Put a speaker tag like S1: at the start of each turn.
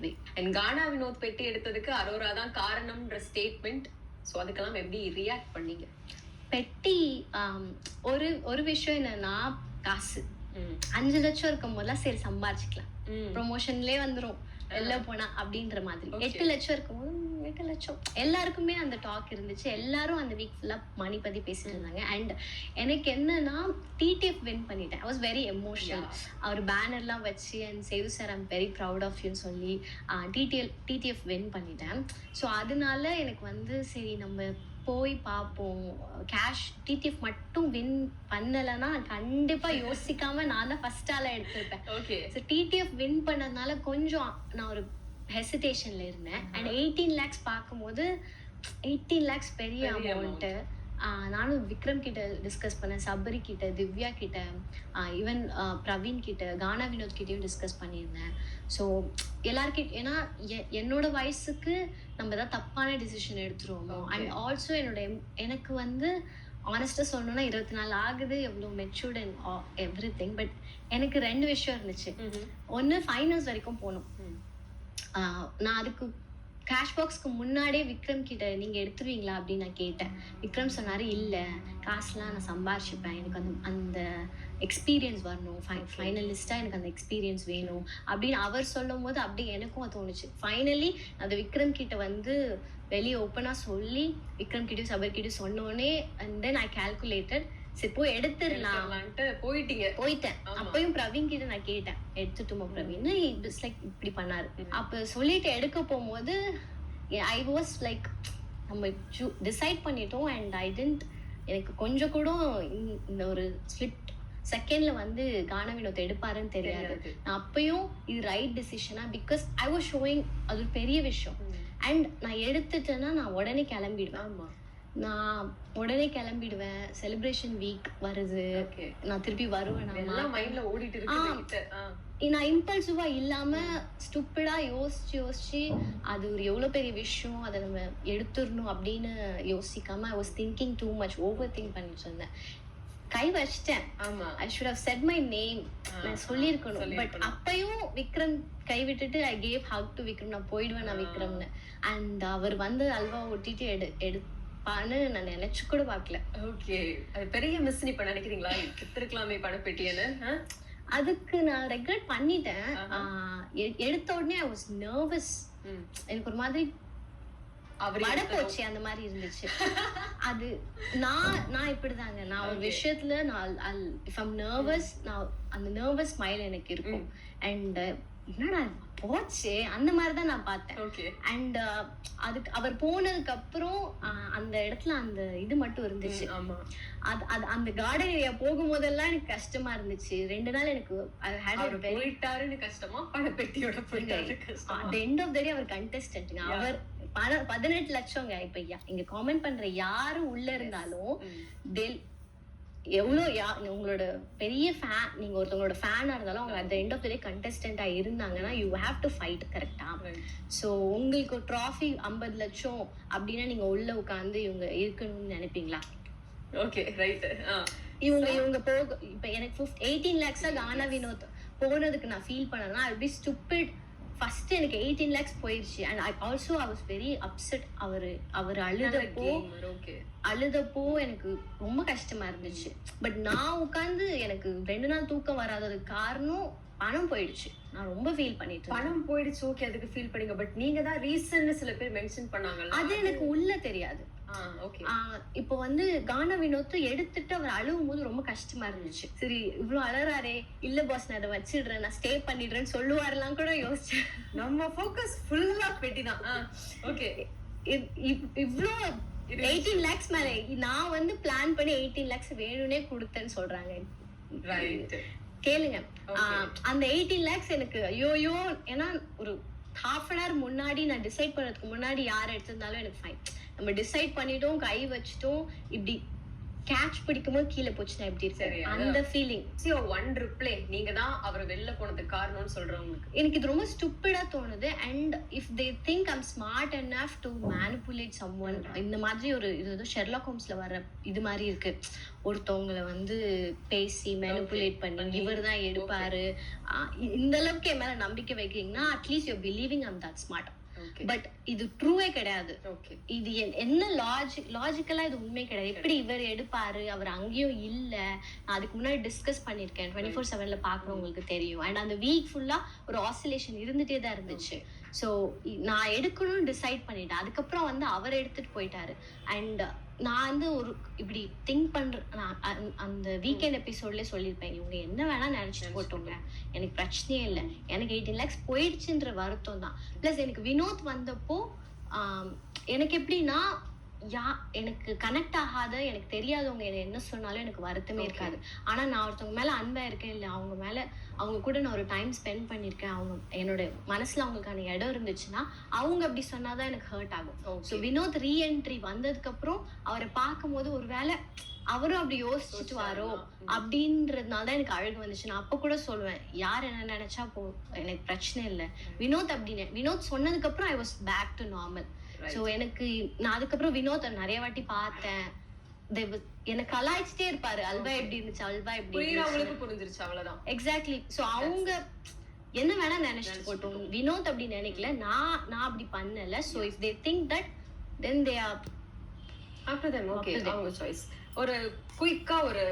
S1: வே.
S2: And கானா வினோத் பெட்டி எடுத்ததுக்கு அரோரா தான் காரணம்ன்ற ஸ்டேட்மெண்ட், ஸோ அதுக்கெல்லாம் எப்படி ரியாக்ட் பண்ணீங்க?
S1: பெட்டி ஒரு ஒரு விஷயம் என்னன்னா, காசு 5 லட்சம் இருக்கும் போதெல்லாம் சரி சம்பாதிச்சுக்கலாம், ப்ரொமோஷன்லயே வந்துரும் வெளில போனா அப்படின்ற மாதிரி. 8 லட்சம் இருக்கும்போது 8 லட்சம் எல்லாருக்குமே அந்த டாக் இருந்துச்சு. எல்லாரும் அந்த வீக் ஃபுல்லா மணி பத்தி பேசிட்டு இருந்தாங்க. அண்ட் எனக்கு என்னன்னா, டிடிஎஃப் வின் பண்ணிட்டேன். I was very emotional. அவர் பேனர்லாம் வச்சு and Sethu sir I'm very proud of யூன்னு சொல்லி டிடிஎஃப் வின் பண்ணிட்டேன். ஸோ அதனால எனக்கு வந்து சரி நம்ம போய் பார்ப்போம். கேஷ் டிடிஎஃப் மட்டும் வின் பண்ணலைன்னா கண்டிப்பா யோசிக்காம நான் தான் ஃபர்ஸ்ட் ஆளா எடுத்திருப்பேன்.
S2: ஓகே.
S1: ஸோ டிடிஎஃப் வின் பண்ணதுனால கொஞ்சம் நான் ஒரு ஹெசிடேஷன்ல இருந்தேன். அண்ட் 18 lakhs பார்க்கும்போது 18 lakhs பெரிய அமௌண்ட்டு. நானும் விக்ரம் கிட்ட டிஸ்கஸ் பண்ணேன், சபரி கிட்ட, திவ்யா கிட்ட, ஈவன் பிரவீன் கிட்ட, கானா வினோத் கிட்டையும் டிஸ்கஸ் பண்ணியிருந்தேன். ஸோ எல்லாருக்கிட்ட, ஏன்னா என்னோட வயசுக்கு நம்ம தான் தப்பான டிசிஷன் எடுத்துருவோமோ. அண்ட் ஆல்சோ எனக்கு வந்து ஆனஸ்டாக சொல்லணும்னா 24 ஆகுது, எவ்வளோ matured and every thing. But எனக்கு 2 விஷயம் இருந்துச்சு. ஒன்று, ஃபைனல்ஸ் வரைக்கும் போகணும். நான் அதுக்கு கேஷ் பாக்ஸ்க்கு முன்னாடியே விக்ரம் கிட்ட நீங்கள் எடுத்துருவீங்களா அப்படின்னு நான் கேட்டேன். விக்ரம் சொன்னார், இல்லை காசுலாம் நான் சம்பாரிச்சுப்பேன், எனக்கு அந்த எக்ஸ்பீரியன்ஸ் வரணும், ஃபைனலிஸ்ட்டாக எனக்கு அந்த எக்ஸ்பீரியன்ஸ் வேணும் அப்படின்னு அவர் சொல்லும் போது அப்படியே எனக்கும் தோணுச்சு. ஃபைனலி அந்த விக்ரம் கிட்ட வந்து வெளியே ஓப்பனாக சொல்லி விக்ரம் கிட்டையும் சபர் கிட்டையும் சொன்னோடனே அண்ட் தென் ஐ கால்குலேட்டட், சரி போய் எடுத்துடலான்ட்டு போயிட்டேன். அப்பயும் பிரவீன் கிட்ட நான் கேட்டேன், எடுத்துட்டுமா பிரவீன், இட்ஸ் லைக் இப்படி பண்ணாரு. அப்ப சொல்லிட்டு எடுக்க போகும்போது ஐ வாஸ் லைக் நம்ம டிசைட் பண்ணிட்டோம். அண்ட் ஐ டென்ட், எனக்கு கொஞ்சம் கூட இந்த ஒரு ஸ்பிளிட் செகண்ட்ல வந்து கானா வினோத் எடுப்பாருன்னு தெரியாது. நான் அப்பயும் இது ரைட் டிசிஷனா, பிகாஸ் ஐ வாஸ் ஷோயிங், அது ஒரு பெரிய விஷயம். அண்ட் நான் எடுத்துட்டேன்னா நான் உடனே கிளம்பிடுவேன். நான் உடனே கிளம்பிடுவேன். செலிப்ரேஷன் வீக் வருது, நான் திருப்பி வருவேன். நான் இம்பல்சிவா இல்லாம ஸ்டூப்பிடா யோசிச்சு அது ஒரு எவ்வளவு பெரிய விஷயம், அதை நம்ம எடுத்துடணும் அப்படின்னு யோசிக்காம I was thinking too much, over think பண்ணிட்டு இருந்தேன். கை வச்சிட்டேன். I should have said my name, நான் சொல்லியிருக்கணும். பட் அப்பயும் விக்ரம் கை விட்டுட்டு I gave hug to Vikram, நான் போயிடுவேன் நான் விக்ரம்னு. அண்ட் அவர் வந்து அல்வா ஒட்டிட்டு எடுப்பான்னு நான் நினைச்சு கூட பார்க்கல.
S2: ஓகே, அது பெரிய மிஸ் இப்ப நினைக்கிறீங்களா? எடுத்துருக்கலாமே பணப்பெட்டியன்னு.
S1: அதுக்கு நான் ரெக்ரெட் பண்ணிட்டேன். எடுத்த உடனே ஐ வாஸ் நர்வஸ். எனக்கு ஒரு மாதிரி வட போச்சு அந்த மாதிரி இருந்துச்சு. அது நான் இப்படிதாங்க, நான் ஒரு விஷயத்துல நான் இஃப் ஐம் நர்வஸ், நான் அந்த நர்வஸ் ஸ்மைல் எனக்கு இருக்கும். அண்ட் என்னடா போச்சு அந்த மாதிரிதான் நான் பார்த்தேன். அண்ட் அதுக்கு அவர் போனதுக்கு அப்புறம் அந்த இடத்துல அந்த இது மட்டும் இருந்துச்சு. அது அந்த கார்டன் ஏரியா போகும்போதெல்லாம் எனக்கு கஷ்டமா இருந்துச்சு. 2 நாள் எனக்கு
S2: போயிட்டாருன்னு கஷ்டமா, பணப்பெட்டியோட போயிட்டாரு கஷ்டமா.
S1: at the end of the day அவர் கண்டெஸ்டன்ட்ங்க. அவர் 18 லட்சங்க. இப்ப இங்க காமெண்ட் பண்ற யாரும் உள்ள இருந்தாலும் எவ்வளவு உங்களோட பெரிய ஃபேன், நீங்க ஒருத்தவங்களோட ஃபேனா இருந்தாலும் அவங்க at the end of the day கண்டெஸ்டன்டா இருந்தாங்கன்னா யூ ஹேவ் டு ஃபைட். கரெக்டா? ஸோ உங்களுக்கு ஒரு ட்ராஃபி 50 லட்சம் அப்படின்னா நீங்க உள்ள உட்காந்து இவங்க இருக்கணும்னு நினைப்பீங்களா?
S2: Okay, right.
S1: இவங்க போக இப்ப எனக்கு 18 lakhs கானா வினோத் போனதுக்கு நான் ஃபீல் பண்ணேன்னா ஐ பி ஸ்டூபிட். ஃபர்ஸ்ட் எனக்கு 18 lakhs போயிடுச்சு. And also I was very upset. அவர் அழுதப்போ எனக்கு ரொம்ப கஷ்டமா இருந்துச்சு. பட் நான் உட்கார்ந்து எனக்கு 2 நாள் தூக்கம் வராததுக்கு காரணம் பணம் போயிடுச்சு. நான் ரொம்ப ஃபீல் பண்ணிட்டு.
S2: பணம் போயிடுச்சு, ஓகே, அதுக்கு ஃபீல் பண்ணீங்க. பட் நீங்க தான் ரீசன் சில பேர் மென்ஷன் பண்ணாங்க,
S1: அது எனக்கு உள்ள தெரியாது. இப்போ வந்து கானா வினோத் எடுத்துட்டு அவர் அழுவும் போது ரொம்ப கஷ்டமா இருந்துச்சு. சரி இவ்வளவு அழறாரே, இல்ல பாஸ் நான் அதை வச்சிடுறேன், நான் ஸ்டே பண்ணிடுறேன்னு சொல்லுவாரெல்லாம் கூட யோசிச்சேன்.
S2: நம்ம ஃபோக்கஸ் ஃபுல்லா பெட்டிதான். ஓகே,
S1: இவ்வளோ 18 lakhs மேல நான் வந்து பிளான் பண்ணி 18 lakhs வேணும்னே கொடுத்தேன்னு சொல்றாங்க. கேளுங்க, அந்த 18 lakhs எனக்கு ஐயோயோ, ஏன்னா ஒரு half an hour முன்னாடி நான் டிசைட் பண்ணதுக்கு முன்னாடி யார் எடுத்திருந்தாலும் எனக்கு ஃபைன். நம்ம டிசைட் பண்ணிட்டோம், கை வச்சிட்டோம், இப்படி கேட்ச் பிடிக்கும்போது கீழே போச்சுன்னா எப்படி
S2: சரி,
S1: இருக்கு அந்த ஃபீலிங்.
S2: ஒன் ரிப்ளை நீங்க தான் அவர் வெளில போனதுக்கு காரணம்னு சொல்றவங்களுக்கு
S1: எனக்கு இது ரொம்ப ஸ்டூப்பிடா தோணுது. And if they think I'm smart enough to manipulate someone, இந்த மாதிரி ஒரு இது ஷெர்லாக் ஹோம்ஸ்ல வர இது மாதிரி இருக்கு. ஒருத்தவங்களை வந்து பேசி மேனிபுலேட் பண்ணி இவர் தான் எடுப்பாரு, இந்த அளவுக்கு என் மேல நம்பிக்கை வைக்கிறீங்கன்னா at least you believing I'm that smart. But இது ட்ரூவே கிடையாது. இது என்ன லாஜிக்கலா இது உண்மை கிடையாது. எப்படி இவர் எடுப்பாரு, அவர் அங்கேயும் இல்ல. நான் அதுக்கு முன்னாடி டிஸ்கஸ் பண்ணிருக்கேன், 24/7ல பாக்குறவங்களுக்கு தெரியும். அண்ட் அந்த வீக் ஃபுல்லா ஒரு ஆசிலேஷன் இருந்துட்டே தான் இருந்துச்சு. ஸோ நான் எடுக்கணும்னு டிசைட் பண்ணிட்டேன். அதுக்கப்புறம் வந்து அவர் எடுத்துட்டு போயிட்டாரு. அண்ட் நான் வந்து ஒரு இப்படி திங்க் பண்றேன். அந்த வீக்கெண்ட் எபிசோட்லயே சொல்லியிருப்பேன், இவங்க என்ன வேணா நினைச்சிட்டு போட்டோங்க, எனக்கு பிரச்சனையே இல்லை, எனக்கு 18 lakhs போயிடுச்சுன்ற வருத்தம் தான். பிளஸ் எனக்கு வினோத் வந்தப்போ எனக்கு எப்படின்னா எனக்கு கனெக்ட் ஆகாத, எனக்கு தெரியாதவங்க என்ன சொன்னாலும் எனக்கு வருத்தமே இருக்காது. ஆனா நான் ஒருத்தவங்க மேல அன்பா இருக்கேன் இல்ல, அவங்க மேல அவங்க கூட நான் ஒரு டைம் ஸ்பெண்ட் பண்ணிருக்கேன், அவங்க என்னோட மனசுல அவங்களுக்கான இடம் இருந்துச்சுன்னா அவங்க அப்படி சொன்னாதான் எனக்கு ஹர்ட் ஆகும். ஸோ வினோத் ரீஎன்ட்ரி வந்ததுக்கு அப்புறம் அவரை பார்க்கும்போது ஒருவேளை அவரும் அப்படி யோசிச்சுட்டு வாரோ அப்படின்றதுனால தான் எனக்கு அழகு வந்துச்சு. நான் அப்ப கூட சொல்லுவேன், யார் என்ன நினைச்சா எனக்கு பிரச்சனை இல்லை, வினோத் அப்படின்னு வினோத் சொன்னதுக்கு அப்புறம் I was back to normal. So எனக்கு நான் அதுக்கப்புறம் வினோத் நிறைய வாட்டி பார்த்தேன். எனக்கு கலாய்ச்சிட்டே இருப்பாரு, அல்வா எப்படி இருந்துச்சு, அல்வா எப்படி
S2: புரிஞ்சிருச்சு, அவ்வளவுதான்.
S1: எக்ஸாக்ட்லி. சோ அவங்க என்ன வேணா நினைச்சிட்டு போட்டோம், வினோத் அப்படி நினைக்கல, நான் அப்படி பண்ணல. So if they think that then they or
S2: after them. Okay, அவங்க சாய்ஸ். ஒரு குயிக்கா ஒரு